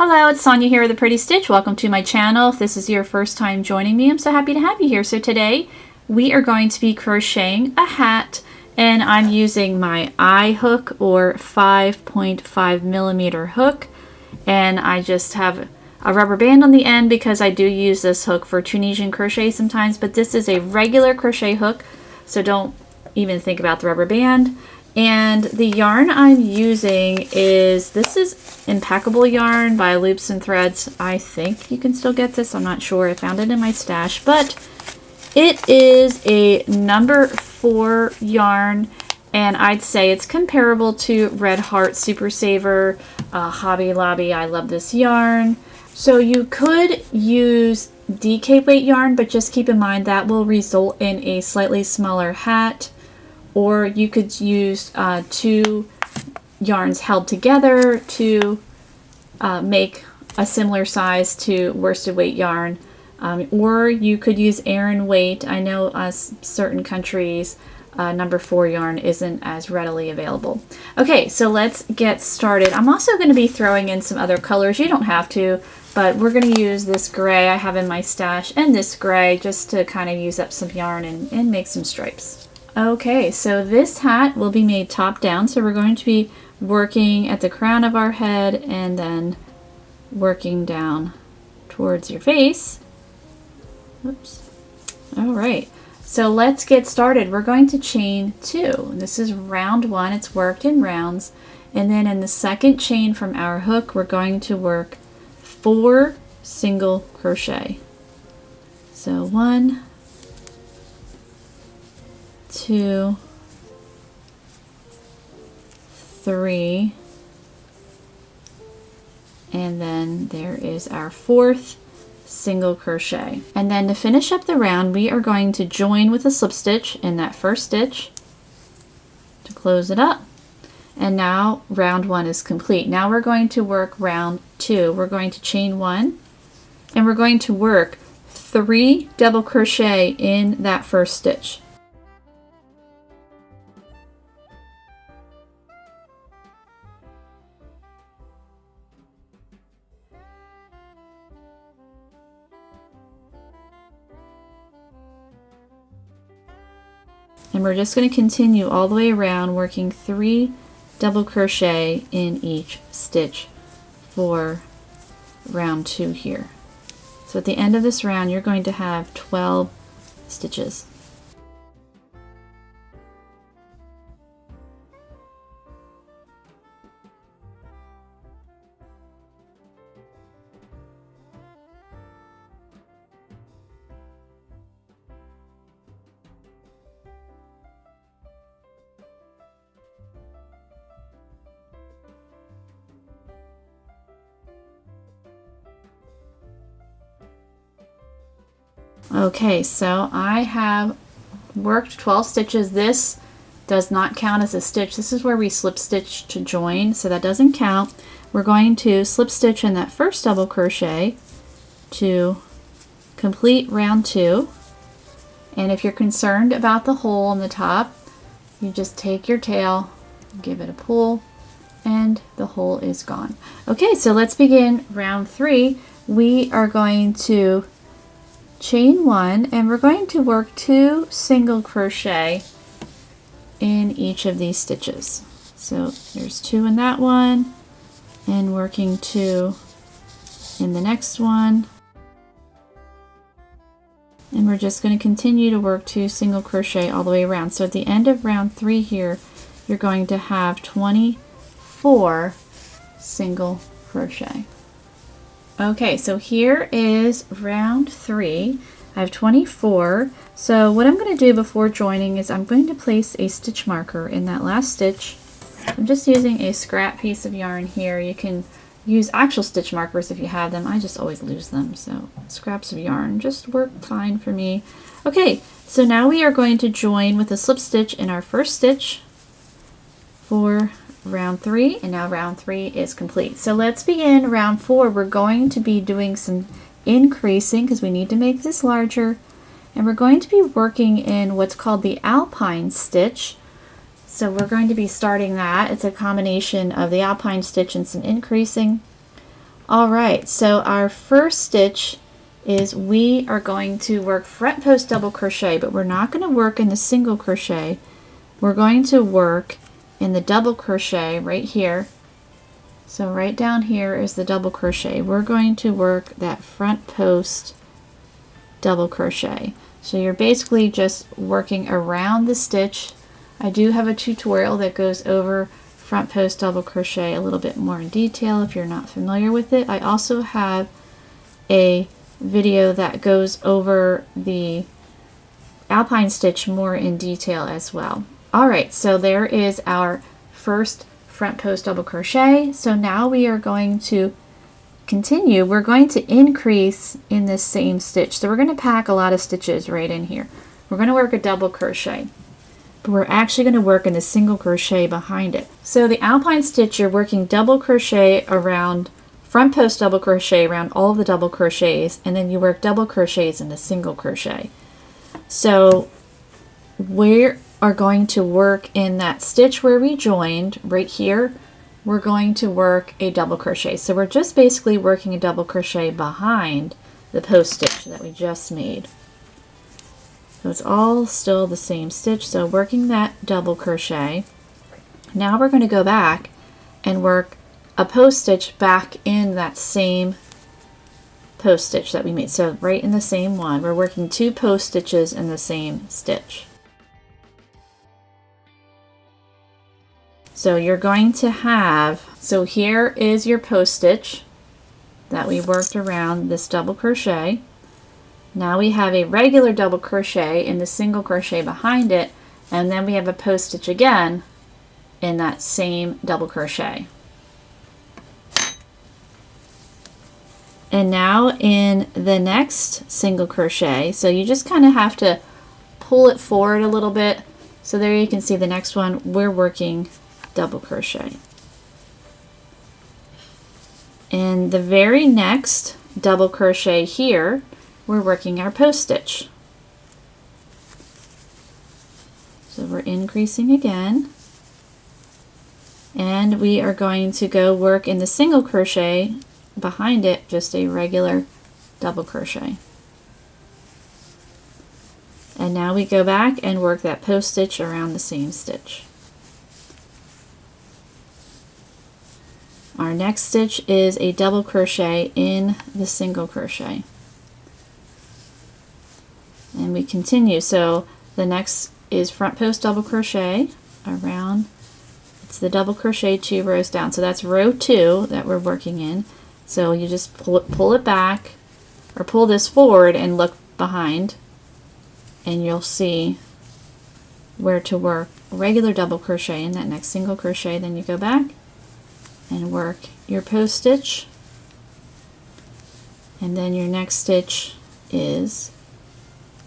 Hello, it's Sonia here with a Pretty Stitch. Welcome to my channel. If this is your first time joining me, I'm so happy to have you here. So today we are going to be crocheting a hat, and I'm using my eye hook or 5.5 millimeter hook, and I just have a rubber band on the end because I do use this hook for Tunisian crochet sometimes, but this is a regular crochet hook, so don't even think about the rubber band. And the yarn I'm using is, this is Impeccable yarn by Loops and Threads. I think you can still get this. I'm not sure. I found it in my stash, but it is a number 4 yarn, and I'd say it's comparable to Red Heart Super Saver, Hobby Lobby. I love this yarn. So you could use DK weight yarn, but just keep in mind that will result in a slightly smaller hat. Or you could use 2 yarns held together to make a similar size to worsted weight yarn. Or you could use Aran weight. I know certain countries number 4 yarn isn't as readily available. Okay, so let's get started. I'm also going to be throwing in some other colors. You don't have to, but we're going to use this gray I have in my stash and this gray just to kind of use up some yarn and make some stripes. Okay, so this hat will be made top down, so we're going to be working at the crown of our head and then working down towards your face. Oops. All right, so let's get started. We're going to chain 2. This is round 1. It's worked in rounds. And then in the second chain from our hook, we're going to work 4 single crochet. So 1, 2, 3, and then there is our 4th single crochet. And then to finish up the round, we are going to join with a slip stitch in that first stitch to close it up. And now round 1 is complete. Now we're going to work round 2. We're going to chain 1, and we're going to work 3 double crochet in that first stitch. And we're just going to continue all the way around working 3 double crochet in each stitch for round 2 here. So at the end of this round, you're going to have 12 stitches. Okay, so I have worked 12 stitches. This does not count as a stitch. This is where we slip stitch to join, so that doesn't count. We're going to slip stitch in that first double crochet to complete round 2. And if you're concerned about the hole in the top, you just take your tail, give it a pull, and the hole is gone. Okay, so let's begin round 3. We are going to chain 1, and we're going to work 2 single crochet in each of these stitches. So there's 2 in that one, and working 2 in the next one. And we're just going to continue to work 2 single crochet all the way around. So at the end of round 3 here, you're going to have 24 single crochet. Okay, so here is round 3. I have 24. So what I'm going to do before joining is I'm going to place a stitch marker in that last stitch. I'm just using a scrap piece of yarn here. You can use actual stitch markers if you have them. I just always lose them, so scraps of yarn just work fine for me. Okay, so now we are going to join with a slip stitch in our first stitch for round 3, and now round 3 is complete. So let's begin round 4. We're going to be doing some increasing because we need to make this larger, and we're going to be working in what's called the alpine stitch. So we're going to be starting that. It's a combination of the alpine stitch and some increasing. All right, so our first stitch is we are going to work front post double crochet, but we're not going to work in the single crochet. We're going to work in the double crochet right here. So right down here is the double crochet. We're going to work that front post double crochet. So you're basically just working around the stitch. I do have a tutorial that goes over front post double crochet a little bit more in detail if you're not familiar with it. I also have a video that goes over the alpine stitch more in detail as well. Alright, so there is our first front post double crochet. So now we are going to continue. We're going to increase in this same stitch. So we're going to pack a lot of stitches right in here. We're going to work a double crochet, but we're actually going to work in the single crochet behind it. So the alpine stitch, you're working double crochet around front post double crochet around all of the double crochets, and then you work double crochets in the single crochet. So we are going to work in that stitch where we joined right here. We're going to work a double crochet. So we're just basically working a double crochet behind the post stitch that we just made. So it's all still the same stitch. So working that double crochet. Now we're going to go back and work a post stitch back in that same post stitch that we made. So right in the same one, we're working 2 post stitches in the same stitch. So you're going to have, so here is your post stitch that we worked around this double crochet. Now we have a regular double crochet in the single crochet behind it, and then we have a post stitch again in that same double crochet. And now in the next single crochet, so you just kind of have to pull it forward a little bit. So there you can see the next one, we're working double crochet. In the very next double crochet here, we're working our post stitch. So we're increasing again. And we are going to go work in the single crochet behind it, just a regular double crochet. And now we go back and work that post stitch around the same stitch. Our next stitch is a double crochet in the single crochet. And we continue. So the next is front post double crochet around, it's the double crochet 2 rows down. So that's row 2 that we're working in. So you just pull it back, or pull this forward and look behind, and you'll see where to work regular double crochet in that next single crochet. Then you go back and work your post stitch, and then your next stitch is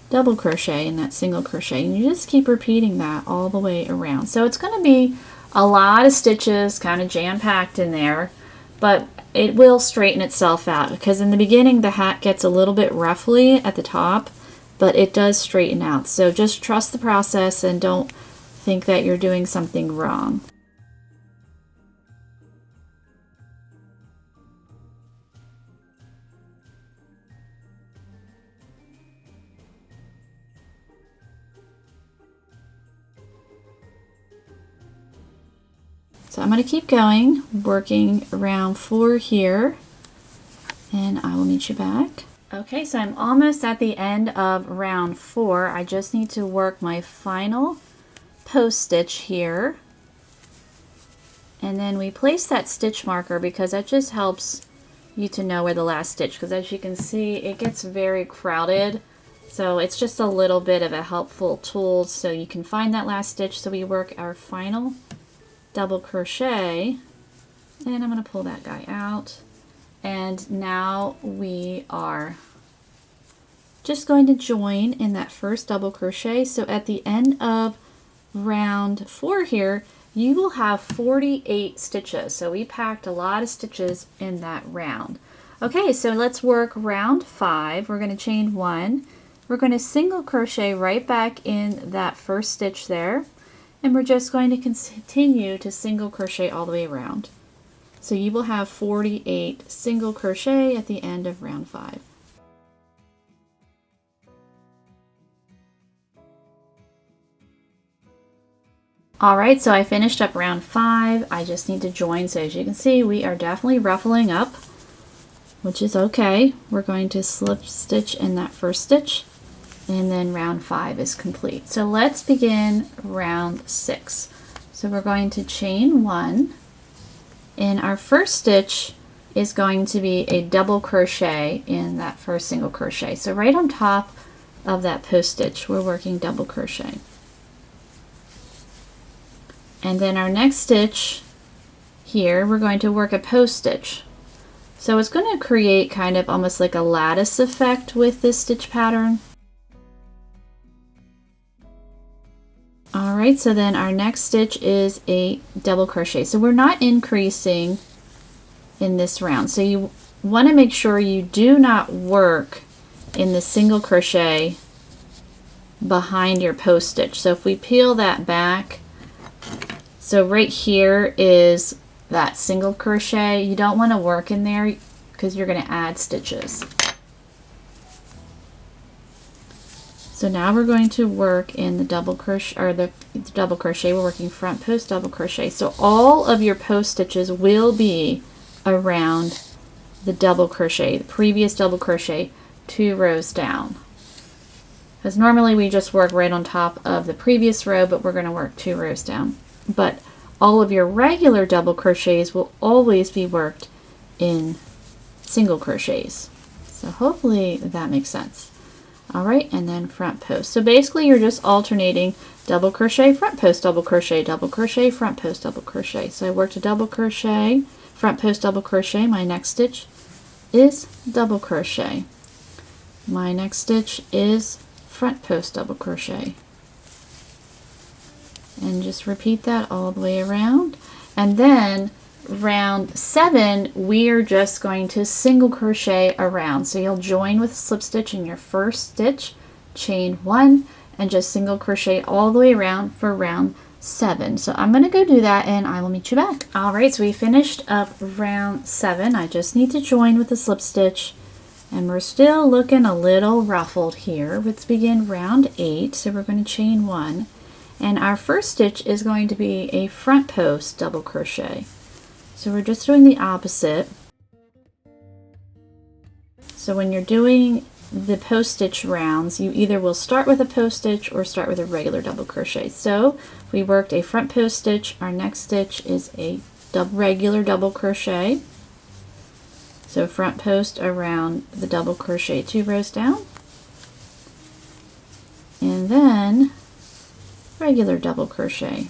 double crochet in that single crochet, and you just keep repeating that all the way around. So it's going to be a lot of stitches kind of jam-packed in there, but it will straighten itself out, because in the beginning the hat gets a little bit ruffly at the top, but it does straighten out. So just trust the process and don't think that you're doing something wrong. So I'm going to keep going, working round 4 here, and I will meet you back. Okay, so I'm almost at the end of round 4. I just need to work my final post stitch here. And then we place that stitch marker because that just helps you to know where the last stitch, because as you can see, it gets very crowded. So it's just a little bit of a helpful tool so you can find that last stitch. So we work our final double crochet, and I'm going to pull that guy out, and now we are just going to join in that first double crochet. So at the end of round 4 here, you will have 48 stitches. So we packed a lot of stitches in that round. Okay, so let's work round 5. We're going to chain 1. We're going to single crochet right back in that first stitch there. And we're just going to continue to single crochet all the way around. So you will have 48 single crochet at the end of round 5. Alright, so I finished up round 5. I just need to join, so as you can see, we are definitely ruffling up, which is okay. We're going to slip stitch in that first stitch, and then round 5 is complete. So let's begin round 6. So we're going to chain 1, and our first stitch is going to be a double crochet in that first single crochet. So right on top of that post stitch, we're working double crochet. And then our next stitch here, we're going to work a post stitch. So it's going to create kind of almost like a lattice effect with this stitch pattern. Alright, so then our next stitch is a double crochet. So we're not increasing in this round. So you want to make sure you do not work in the single crochet behind your post stitch. So if we peel that back, so right here is that single crochet. You don't want to work in there because you're going to add stitches. So now we're going to work in the double crochet, or the double crochet. We're working front post double crochet. So all of your post stitches will be around the double crochet, the previous double crochet 2 rows down. Because normally we just work right on top of the previous row, but we're going to work 2 rows down. But all of your regular double crochets will always be worked in single crochets. So hopefully that makes sense. Alright, and then front post. So basically you're just alternating double crochet, front post, double crochet, double crochet, front post, double crochet. So I worked a double crochet, front post, double crochet. My next stitch is double crochet. My next stitch is front post double crochet. And just repeat that all the way around. And then round 7, we are just going to single crochet around. So you'll join with a slip stitch in your first stitch, chain 1, and just single crochet all the way around for round 7. So I'm going to go do that and I will meet you back. Alright, so we finished up round 7. I just need to join with a slip stitch, and we're still looking a little ruffled here. Let's begin round 8. So we're going to chain 1. And our first stitch is going to be a front post double crochet. So we're just doing the opposite. So when you're doing the post stitch rounds, you either will start with a post stitch or start with a regular double crochet. So we worked a front post stitch. Our next stitch is a regular double crochet. So front post around the double crochet 2 rows down. And then regular double crochet,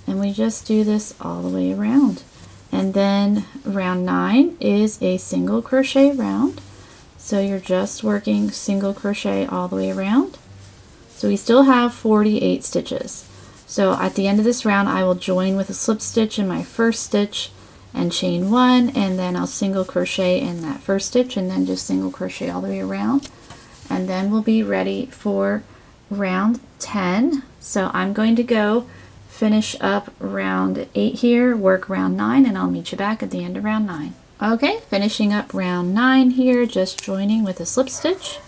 and we just do this all the way around. And then round 9 is a single crochet round, so you're just working single crochet all the way around. So we still have 48 stitches. So at the end of this round I will join with a slip stitch in my first stitch and chain 1, and then I'll single crochet in that first stitch and then just single crochet all the way around, and then we'll be ready for round 10. So I'm going to go finish up round 8 here, work round 9, and I'll meet you back at the end of round 9. Okay, finishing up round 9 here, just joining with a slip stitch.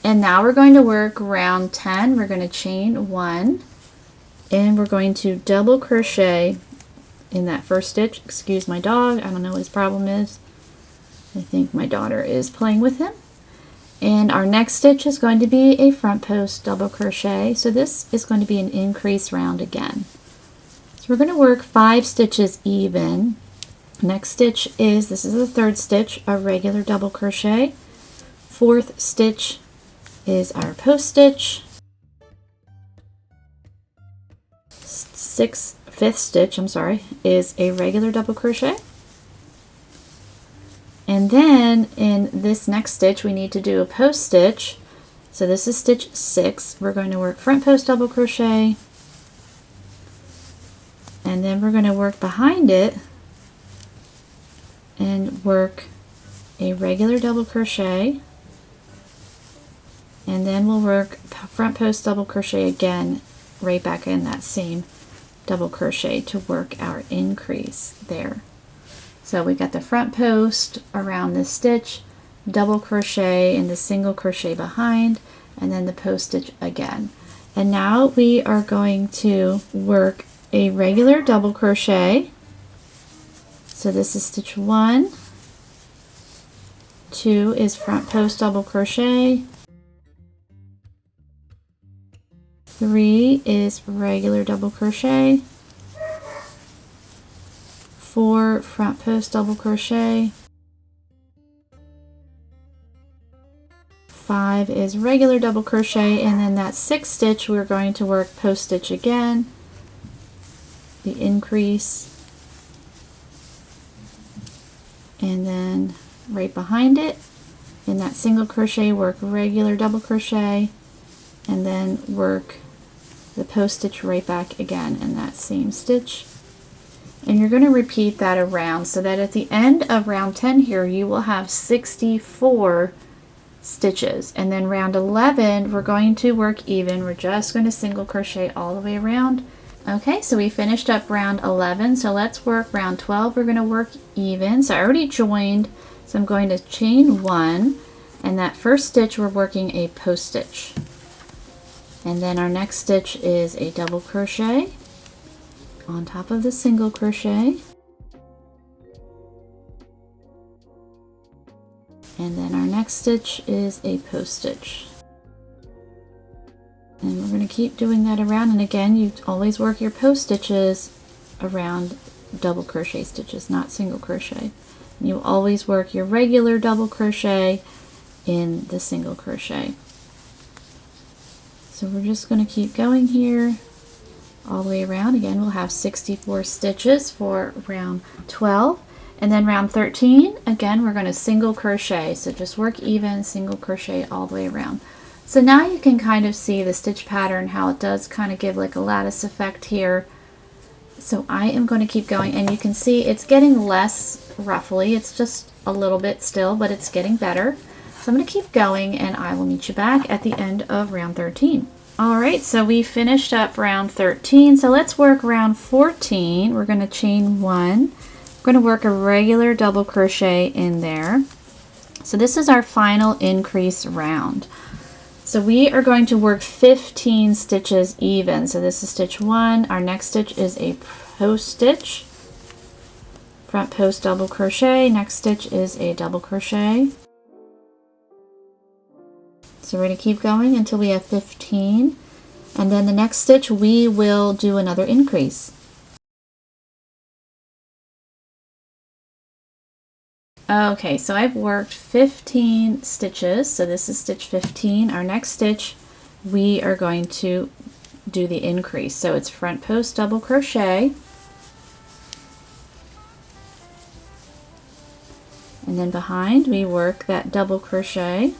And now we're going to work round 10. We're going to chain 1, and we're going to double crochet in that first stitch. Excuse my dog, I don't know what his problem is. I think my daughter is playing with him. And our next stitch is going to be a front post double crochet. So this is going to be an increase round again. So we're going to work 5 stitches even. Next stitch is, this is the third stitch, a regular double crochet. Fourth stitch is our post stitch. Fifth stitch, is a regular double crochet. And then in this next stitch we need to do a post stitch. So this is stitch 6. We're going to work front post double crochet, and then we're going to work behind it and work a regular double crochet, and then we'll work front post double crochet again right back in that same double crochet to work our increase there. So we got the front post around this stitch, double crochet in the single crochet behind, and then the post stitch again. And now we are going to work a regular double crochet. So this is stitch 1, 2 is front post double crochet, 3 is regular double crochet, 4 front post double crochet, 5 is regular double crochet, and then that 6th stitch we're going to work post stitch again, the increase, and then right behind it in that single crochet work regular double crochet, and then work the post stitch right back again in that same stitch. And you're going to repeat that around so that at the end of round 10 here you will have 64 stitches. And then round 11 we're going to work even. We're just going to single crochet all the way around. Okay, so we finished up round 11, so let's work round 12. We're going to work even. So I already joined, so I'm going to chain 1, and that first stitch we're working a post stitch. And then our next stitch is a double crochet on top of the single crochet. And then our next stitch is a post stitch. And we're going to keep doing that around, and again you always work your post stitches around double crochet stitches, not single crochet. And you always work your regular double crochet in the single crochet. So we're just going to keep going here all the way around. Again, we'll have 64 stitches for round 12. And then round 13, again, we're going to single crochet. So just work even, single crochet all the way around. So now you can kind of see the stitch pattern, how it does kind of give like a lattice effect here. So I am going to keep going, and you can see it's getting less roughly. It's just a little bit still, but it's getting better. So I'm going to keep going, and I will meet you back at the end of round 13. Alright, so we finished up round 13. So let's work round 14. We're going to chain 1. We're going to work a regular double crochet in there. So this is our final increase round. So we are going to work 15 stitches even. So this is stitch 1. Our next stitch is a post stitch, front post double crochet. Next stitch is a double crochet. So we're going to keep going until we have 15. And then the next stitch we will do another increase. Okay, so I've worked 15 stitches, so this is stitch 15. Our next stitch we are going to do the increase. So it's front post double crochet, and then behind we work that double crochet,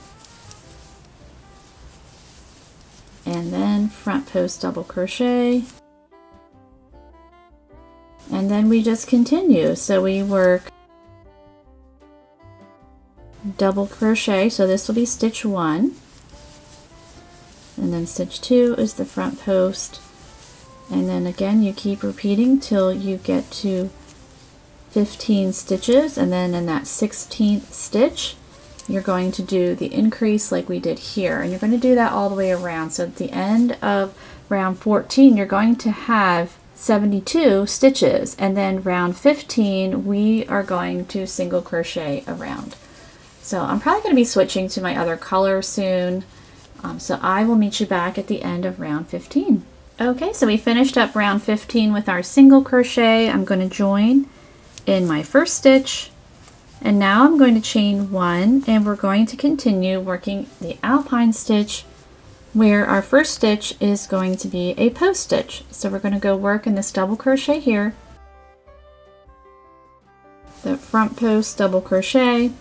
and then front post double crochet, and then we just continue. So we work double crochet, so this will be stitch 1, and then stitch 2 is the front post, and then again you keep repeating till you get to 15 stitches, and then in that 16th stitch you're going to do the increase like we did here, and you're going to do that all the way around. So at the end of round 14 you're going to have 72 stitches, and then round 15 we are going to single crochet around. So I'm probably going to be switching to my other color soon. So I will meet you back at the end of round 15. Okay, so we finished up round 15 with our single crochet. I'm going to join in my first stitch, and now I'm going to chain 1, and we're going to continue working the alpine stitch where our first stitch is going to be a post stitch. So we're going to go work in this double crochet here, the front post double crochet,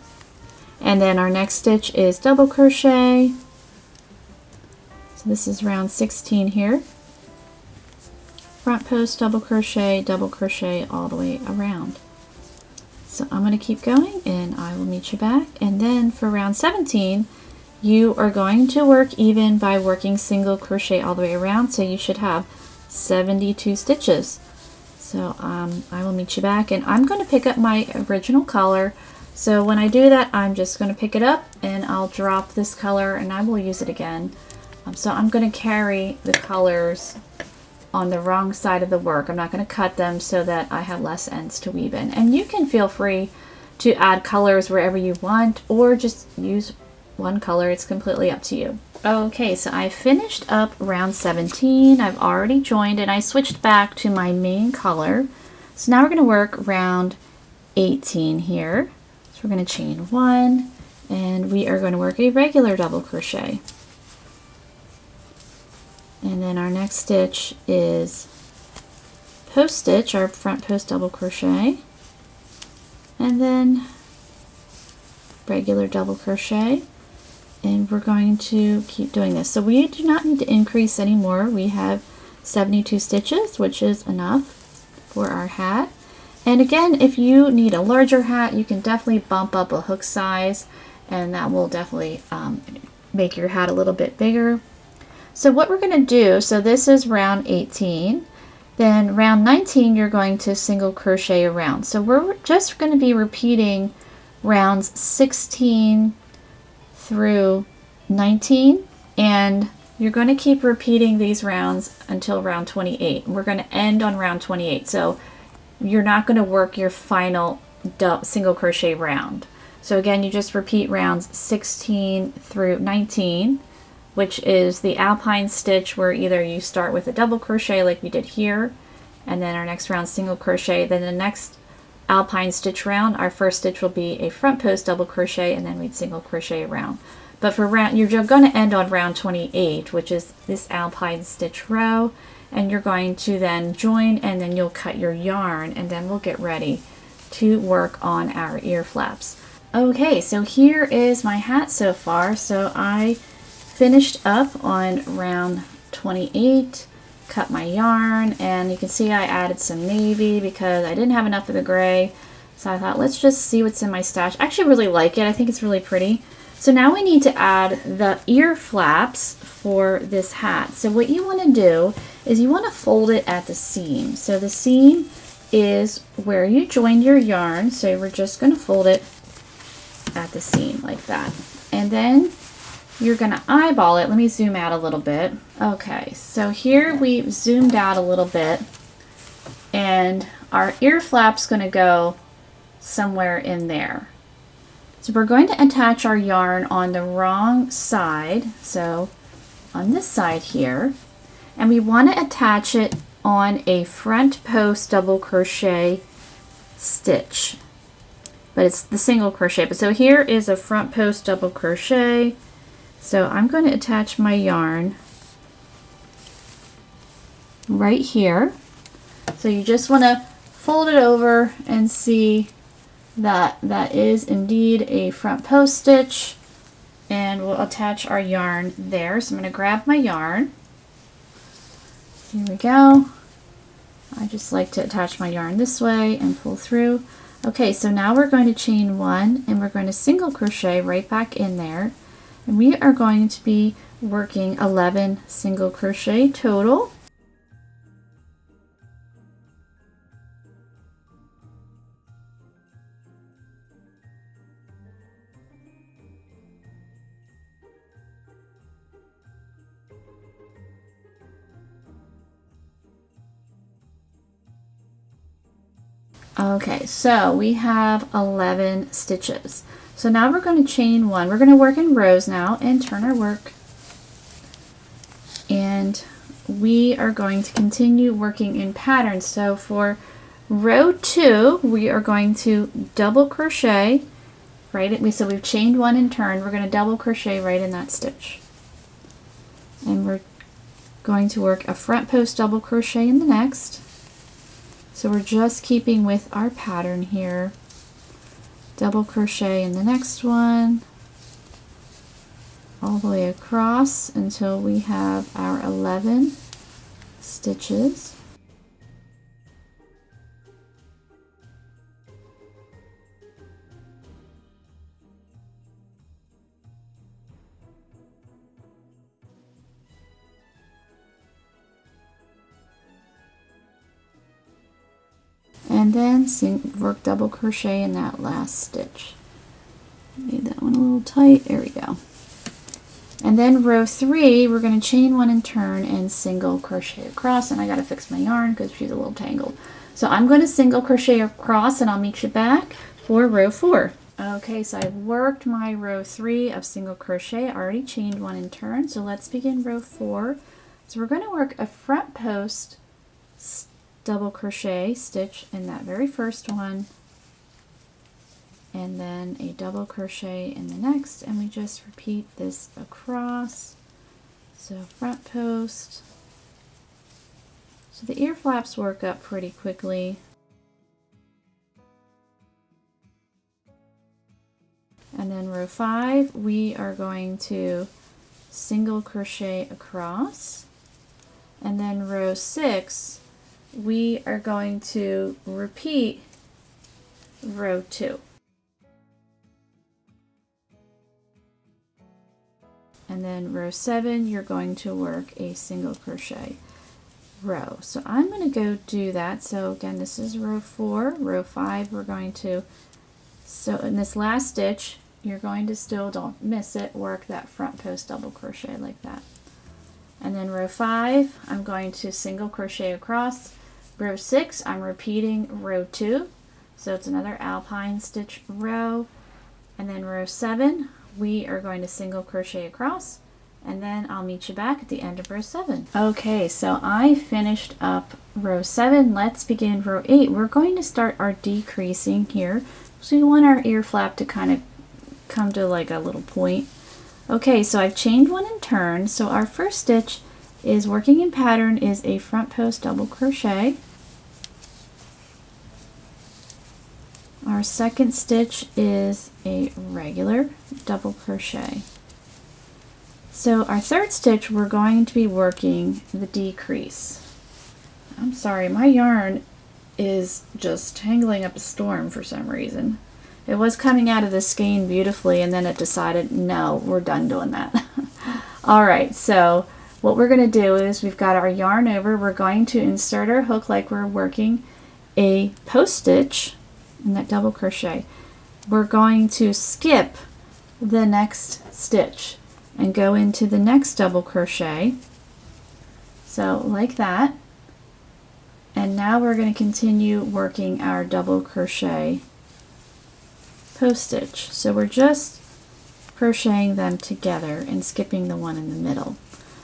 and then our next stitch is double crochet. So this is round 16 here. Front post double crochet all the way around. So I'm going to keep going, and I will meet you back. And then for round 17 you are going to work even by working single crochet all the way around. So you should have 72 stitches. So I will meet you back, and I'm going to pick up my original color. So when I do that, I'm just going to pick it up and I'll drop this color and I will use it again. So I'm going to carry the colors on the wrong side of the work. I'm not going to cut them so that I have less ends to weave in. And you can feel free to add colors wherever you want, or just use one color. It's completely up to you. Okay, so I finished up round 17. I've already joined and I switched back to my main color. So now we're going to work round 18 here. So we're going to chain 1 and we are going to work a regular double crochet. And then our next stitch is post stitch, our front post double crochet, and then regular double crochet, and we're going to keep doing this. So we do not need to increase anymore. We have 72 stitches, which is enough for our hat. And again, if you need a larger hat, you can definitely bump up a hook size, and that will definitely make your hat a little bit bigger. So what we're going to do, so this is round 18, then round 19 you're going to single crochet around. So we're just going to be repeating rounds 16 through 19, and you're going to keep repeating these rounds until round 28. We're going to end on round 28, so you're not going to work your final single crochet round. So again, you just repeat rounds 16 through 19, which is the alpine stitch, where either you start with a double crochet like we did here, and then our next round single crochet, then the next alpine stitch round, our first stitch will be a front post double crochet, and then we'd single crochet around. But for round, you're going to end on round 28, which is this alpine stitch row, and you're going to then join, and then you'll cut your yarn, and then we'll get ready to work on our ear flaps. Okay, so here is my hat so far. So I finished up on round 28, cut my yarn, and you can see I added some navy because I didn't have enough of the gray. So I thought, let's just see what's in my stash. I actually really like it. I think it's really pretty. So now we need to add the ear flaps for this hat. So what you want to do is you want to fold it at the seam. So the seam is where you join your yarn. So we're just going to fold it at the seam like that. And then you're going to eyeball it. Let me zoom out a little bit. Okay, so here we've zoomed out a little bit, and our ear flap's going to go somewhere in there. So we're going to attach our yarn on the wrong side, so on this side here, and we want to attach it on a front post double crochet stitch, but it's the single crochet. But so here is a front post double crochet. So I'm going to attach my yarn right here. So you just want to fold it over and see that that is indeed a front post stitch, and we'll attach our yarn there. So I'm going to grab my yarn. Here we go. I just like to attach my yarn this way and pull through. Okay, so now we're going to chain 1 and we're going to single crochet right back in there. And we are going to be working 11 single crochet total. Okay, so we have 11 stitches. So now we're going to chain 1. We're going to work in rows now and turn our work. And we are going to continue working in patterns. So for row 2, we are going to double crochet right. So we've chained 1 and turned. We're going to double crochet right in that stitch. And we're going to work a front post double crochet in the next. So we're just keeping with our pattern here. Double crochet in the next one, all the way across until we have our 11 stitches. and then work double crochet in that last stitch. Made that one a little tight. There we go. And then row 3, we're going to chain 1 and turn and single crochet across. And I got to fix my yarn because she's a little tangled. So I'm going to single crochet across, and I'll meet you back for row 4. Okay, so I've worked my row 3 of single crochet. I already chained 1 and turned. So let's begin row 4. So we're going to work a front post double crochet stitch in that very first one, and then a double crochet in the next, and we just repeat this across. So front post. So the ear flaps work up pretty quickly. And then row 5, we are going to single crochet across. And then row 6, we are going to repeat row 2. And then row 7, you're going to work a single crochet row. So I'm going to go do that. So again, this is row 4. Row 5, we're going to, so in this last stitch, you're going to still, don't miss it, work that front post double crochet like that. And then row 5, I'm going to single crochet across. Row 6, I'm repeating row 2. So it's another alpine stitch row. And then row 7, we are going to single crochet across, and then I'll meet you back at the end of row 7. Okay, so I finished up row 7. Let's begin row 8. We're going to start our decreasing here. So we want our ear flap to kind of come to like a little point. Okay, so I've chained 1 and turned. So our first stitch is working in pattern is a front post double crochet. Our second stitch is a regular double crochet. So our third stitch, we're going to be working the decrease. I'm sorry, my yarn is just tangling up a storm for some reason. It was coming out of the skein beautifully, and then it decided, no, we're done doing that. All right, so what we're going to do is we've got our yarn over. We're going to insert our hook like we're working a post stitch in that double crochet. We're going to skip the next stitch and go into the next double crochet. So like that. And now we're going to continue working our double crochet post stitch. So we're just crocheting them together and skipping the one in the middle.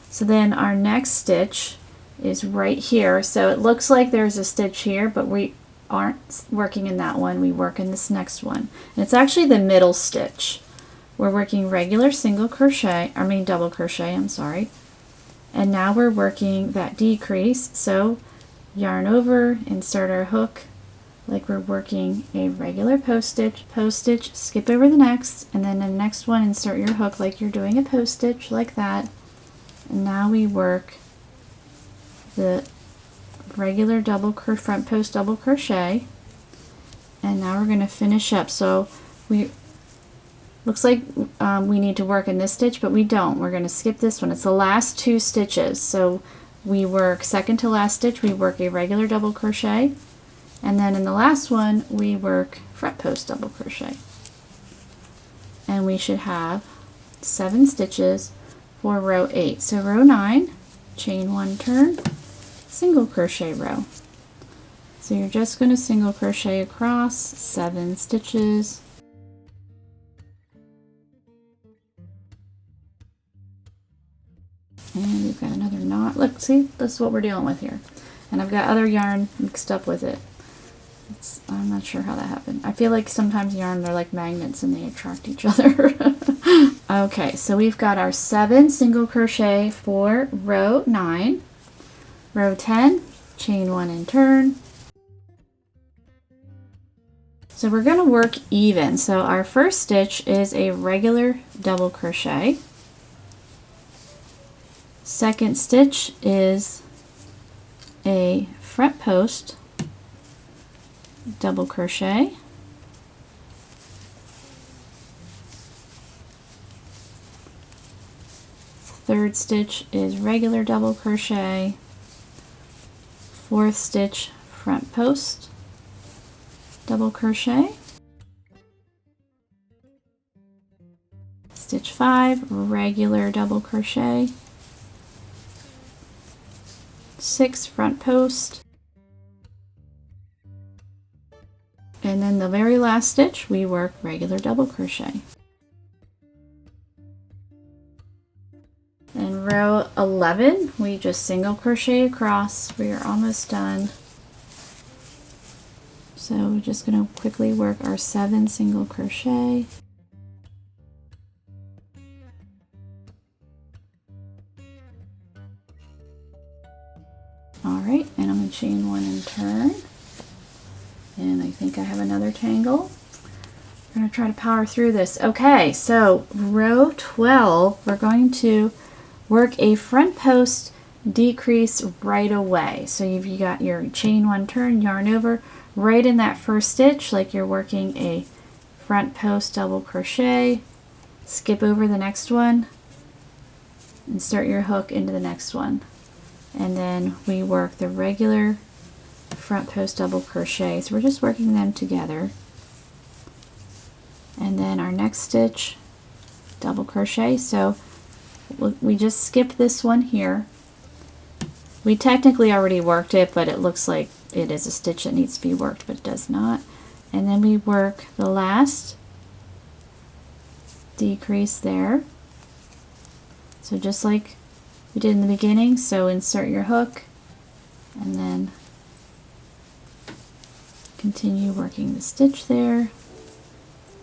So then our next stitch is right here. So it looks like there's a stitch here, but we aren't working in that one. We work in this next one. And it's actually the middle stitch. We're working regular single crochet, double crochet, I'm sorry. And now we're working that decrease. So yarn over, insert our hook like we're working a regular post stitch, skip over the next, and then the next one insert your hook like you're doing a post stitch like that. And now we work the regular front post double crochet, and now we're going to finish up. So looks like we need to work in this stitch, but we don't. We're going to skip this one. It's the last 2 stitches. So we work second to last stitch, we work a regular double crochet, and then in the last one we work front post double crochet, and we should have 7 stitches for row 8. So row 9, chain 1, turn, single crochet row. So you're just going to single crochet across 7 stitches. And we've got another knot. Look, see, this is what we're dealing with here. And I've got other yarn mixed up with it. I'm not sure how that happened. I feel like sometimes yarn, they're like magnets and they attract each other. Okay, so we've got our 7 single crochet for row 9. Row 10, chain 1 and turn. So we're going to work even. So our first stitch is a regular double crochet. Second stitch is a front post double crochet. Third stitch is regular double crochet. Fourth stitch, front post. double crochet, stitch 5, regular double crochet, 6 front post, and then the very last stitch we work regular double crochet. In row 11 we just single crochet across. We are almost done. So we're just going to quickly work our 7 single crochet. Alright, and I'm going to chain 1 and turn. And I think I have another tangle. We're going to try to power through this. Okay, so row 12, we're going to work a front post decrease right away. So you got your chain 1, turn, yarn over, right in that first stitch like you're working a front post double crochet, skip over the next one, insert your hook into the next one. And then we work the regular front post double crochet. So we're just working them together. And then our next stitch, double crochet. So we just skip this one here. We technically already worked it, but it looks like it is a stitch that needs to be worked, but it does not. And then we work the last decrease there. So just like we did in the beginning, so insert your hook and then continue working the stitch there.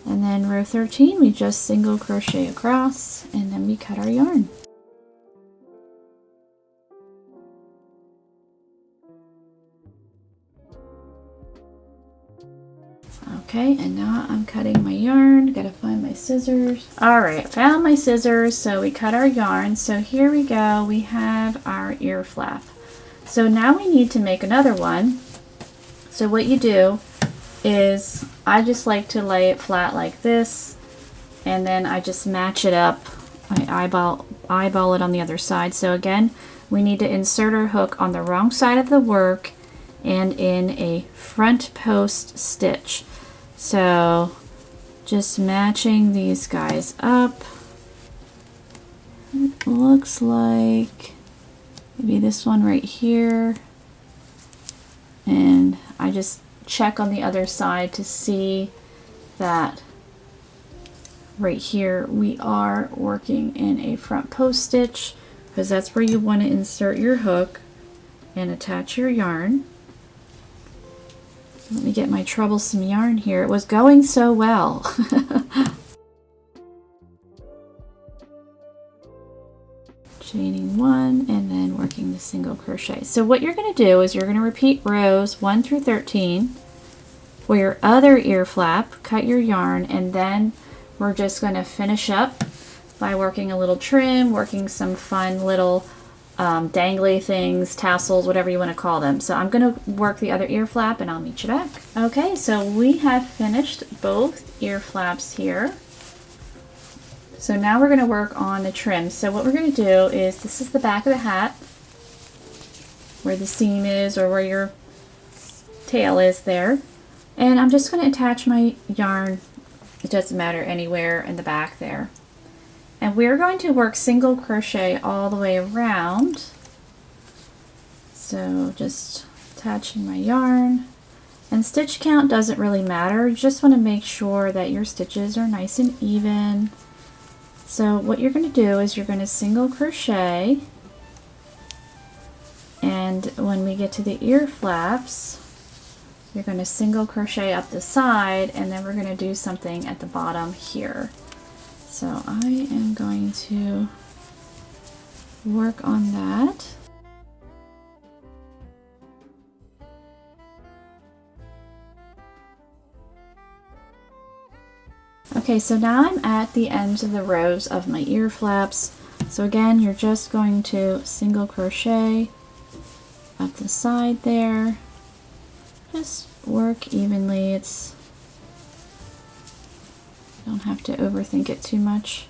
And then row 13 we just single crochet across and then we cut our yarn. Okay, and now I'm cutting my yarn. Gotta find my scissors. Alright, found my scissors. So we cut our yarn. So here we go. We have our ear flap. So now we need to make another one. So what you do is, I just like to lay it flat like this, and then I just match it up. I eyeball it on the other side. So again, we need to insert our hook on the wrong side of the work and in a front post stitch. So just matching these guys up. It looks like maybe this one right here, and I just check on the other side to see that right here we are working in a front post stitch, because that's where you want to insert your hook and attach your yarn. Let me get my troublesome yarn here. It was going so well. Chaining 1 and then working the single crochet. So what you're going to do is you're going to repeat rows 1 through 13 for your other ear flap, cut your yarn, and then we're just going to finish up by working a little trim, working some fun little dangly things, tassels, whatever you want to call them. So I'm going to work the other ear flap and I'll meet you back. Okay, so we have finished both ear flaps here. So now we're going to work on the trim. So what we're going to do is, this is the back of the hat where the seam is, or where your tail is there. And I'm just going to attach my yarn, it doesn't matter, anywhere in the back there. And we're going to work single crochet all the way around. So just attaching my yarn. And stitch count doesn't really matter. You just want to make sure that your stitches are nice and even. So what you're going to do is you're going to single crochet. And when we get to the ear flaps, you're going to single crochet up the side, and then we're going to do something at the bottom here. So I am going to work on that. Okay, so now I'm at the ends of the rows of my ear flaps. So again, you're just going to single crochet up the side there. Just work evenly. Don't have to overthink it too much.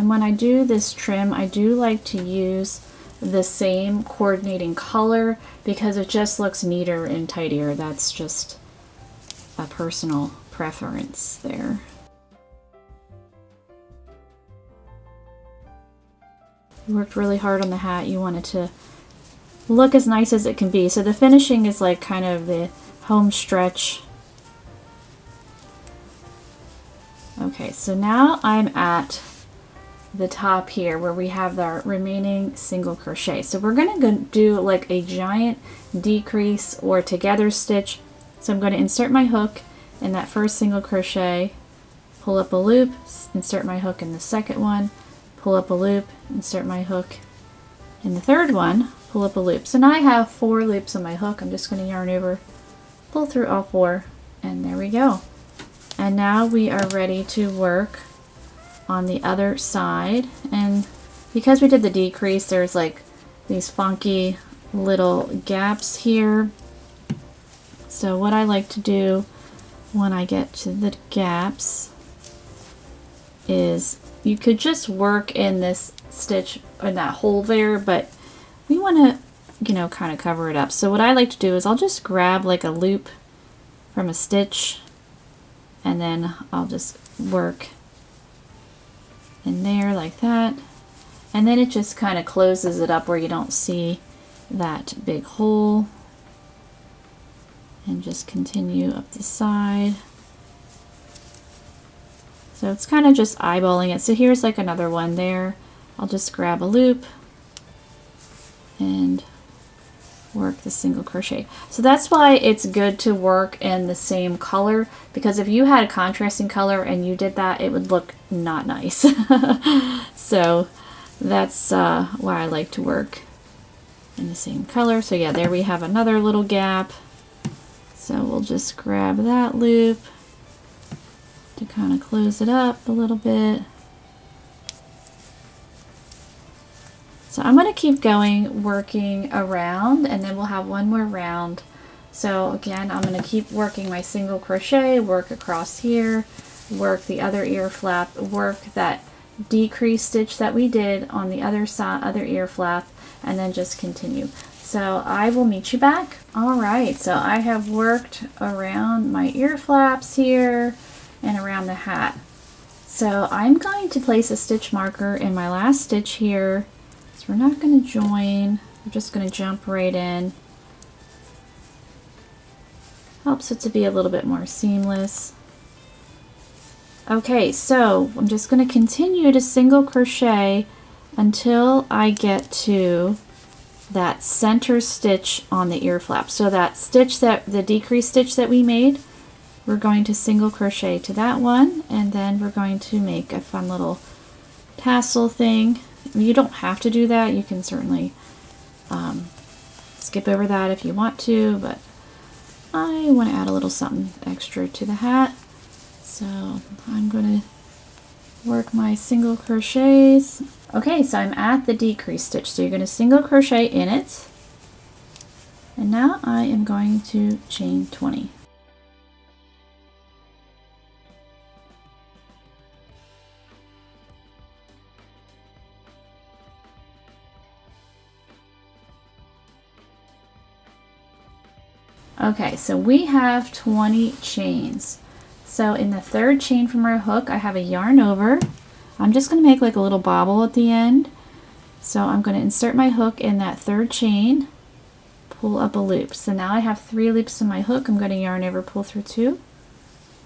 And when I do this trim, I do like to use the same coordinating color because it just looks neater and tidier. That's just a personal preference there. You worked really hard on the hat. You want it to look as nice as it can be. So the finishing is like kind of the home stretch. Okay, so now I'm at the top here where we have our remaining single crochet. So we're going to do like a giant decrease or together stitch. So I'm going to insert my hook in that first single crochet, pull up a loop, insert my hook in the second one, pull up a loop, insert my hook in the third one, pull up a loop. So now I have 4 loops on my hook. I'm just going to yarn over, pull through all 4, and there we go. And now we are ready to work on the other side. And because we did the decrease, there's like these funky little gaps here. So what I like to do when I get to the gaps is you could just work in this stitch in that hole there, but we want to, you know, kind of cover it up. So what I like to do is I'll just grab like a loop from a stitch, and then I'll just work in there like that, and then it just kind of closes it up where you don't see that big hole, and just continue up the side. So it's kind of just eyeballing it. So here's like another one there. I'll just grab a loop and work the single crochet. So that's why it's good to work in the same color, because if you had a contrasting color and you did that, it would look not nice. So that's why I like to work in the same color. So yeah, there we have another little gap. So we'll just grab that loop to kind of close it up a little bit. So I'm going to keep going, working around, and then we'll have one more round. So again, I'm going to keep working my single crochet, work across here, work the other ear flap, work that decrease stitch that we did on the other side, other ear flap, and then just continue. So I will meet you back. All right, so I have worked around my ear flaps here and around the hat. So I'm going to place a stitch marker in my last stitch here. So we're not going to join, we're just going to jump right in. Helps it to be a little bit more seamless. Okay, so I'm just going to continue to single crochet until I get to that center stitch on the ear flap. So that stitch, that the decrease stitch that we made, we're going to single crochet to that one, and then we're going to make a fun little tassel thing. You don't have to do that. You can certainly skip over that if you want to, but I want to add a little something extra to the hat. So I'm going to work my single crochets. Okay, so I'm at the decrease stitch. So you're going to single crochet in it. And now I am going to chain 20. Okay, so we have 20 chains. So in the third chain from our hook, I have a yarn over. I'm just going to make like a little bobble at the end. So I'm going to insert my hook in that third chain, pull up a loop. So now I have 3 loops in my hook. I'm going to yarn over, pull through 2.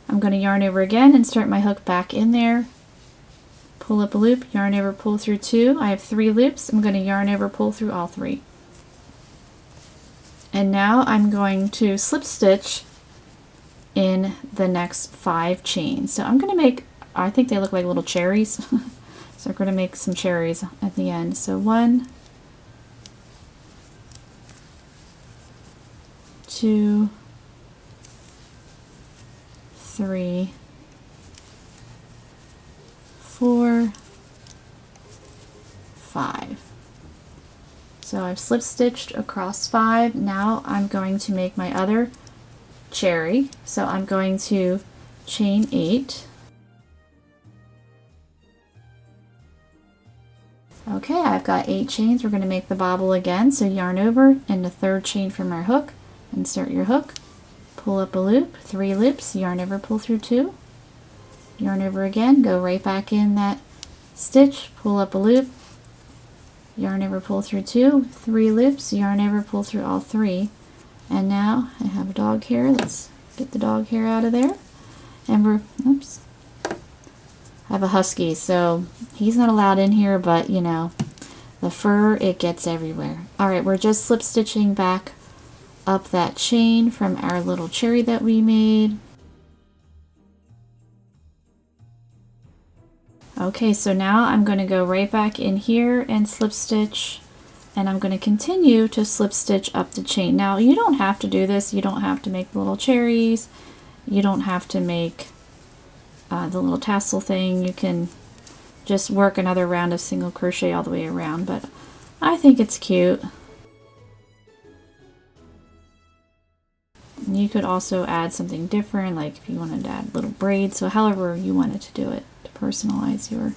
I'm going to yarn over again, insert my hook back in there, pull up a loop, yarn over, pull through 2. I have 3 loops. I'm going to yarn over, pull through all 3. And now I'm going to slip stitch in the next 5 chains. So I'm going to make, I think they look like little cherries. So we're going to make some cherries at the end. So 1, 2, 3, 4, 5. So I've slip stitched across 5. Now I'm going to make my other cherry. So I'm going to chain 8. Okay, I've got 8 chains. We're going to make the bobble again. So yarn over in the 3rd chain from our hook, insert your hook, pull up a loop, 3 loops, yarn over, pull through 2, yarn over again, go right back in that stitch, pull up a loop, yarn over, pull through 2, 3 loops, yarn over, pull through all 3. And now I have a dog hair. Let's get the dog hair out of there. And we're, oops, I have a husky, so he's not allowed in here, but you know, the fur, it gets everywhere. Alright, we're just slip stitching back up that chain from our little cherry that we made. Okay, so now I'm going to go right back in here and slip stitch, and I'm going to continue to slip stitch up the chain. Now you don't have to do this, you don't have to make little cherries, you don't have to make the little tassel thing. You can just work another round of single crochet all the way around, but I think it's cute. You could also add something different, like if you wanted to add little braids, so however you wanted to do it to personalize your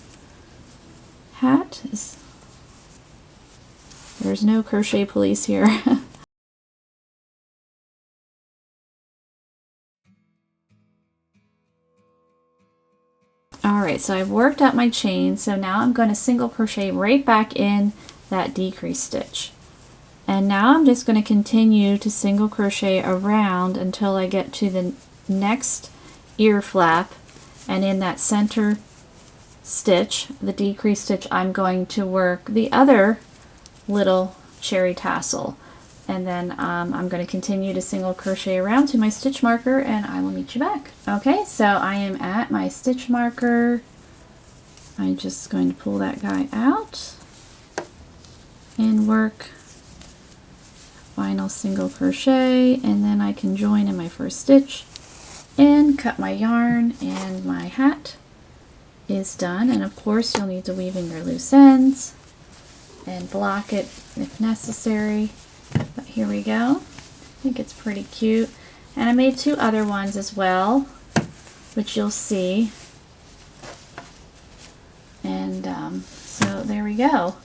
hat. There's no crochet police here. Alright, so I've worked up my chain, so now I'm going to single crochet right back in that decrease stitch. And now I'm just going to continue to single crochet around until I get to the next ear flap, and in that center stitch, the decrease stitch, I'm going to work the other little cherry tassel. And then I'm going to continue to single crochet around to my stitch marker, and I will meet you back. Okay, so I am at my stitch marker. I'm just going to pull that guy out and work final single crochet, and then I can join in my first stitch and cut my yarn, and my hat is done. And of course you'll need to weave in your loose ends and block it if necessary. But here we go. I think it's pretty cute. And I made 2 other ones as well, which you'll see. And so there we go.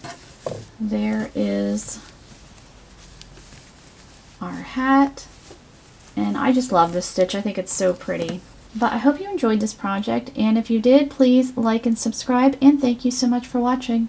There is our hat. And I just love this stitch. I think it's so pretty. But I hope you enjoyed this project, and if you did, please like and subscribe, and thank you so much for watching.